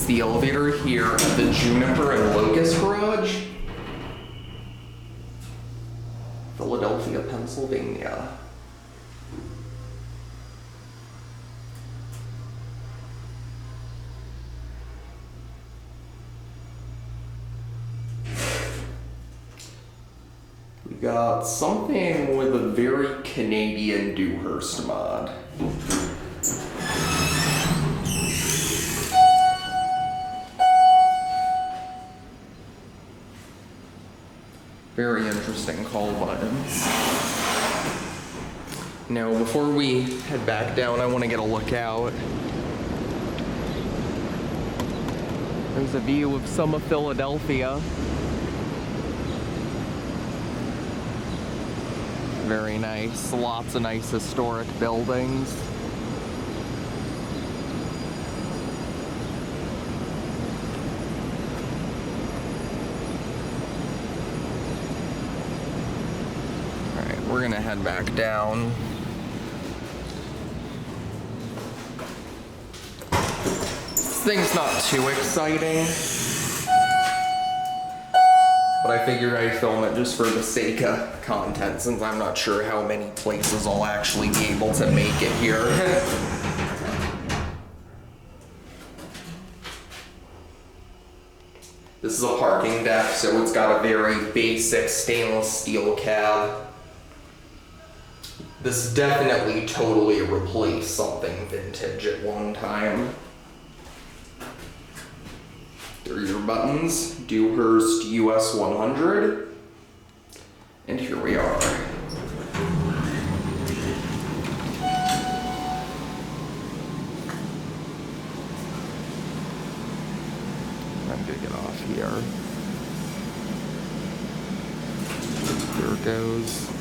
the elevator here at the Juniper and Locust garage. Philadelphia, Pennsylvania. We got something with a very Canadian Dewhurst mod. Very interesting call buttons. Now, before we head back down, I want to get a look out. There's a view of some of Philadelphia. Very nice. Lots of nice historic buildings. We're gonna head back down. This thing's not too exciting, but I figured I'd film it just for the sake of content, since I'm not sure how many places I'll actually be able to make it here. This is a parking deck, so it's got a very basic stainless steel cab. This definitely totally replaced something vintage at one time. There are your buttons, Dewhurst US100, and here we are. I'm gonna get off here. There it goes.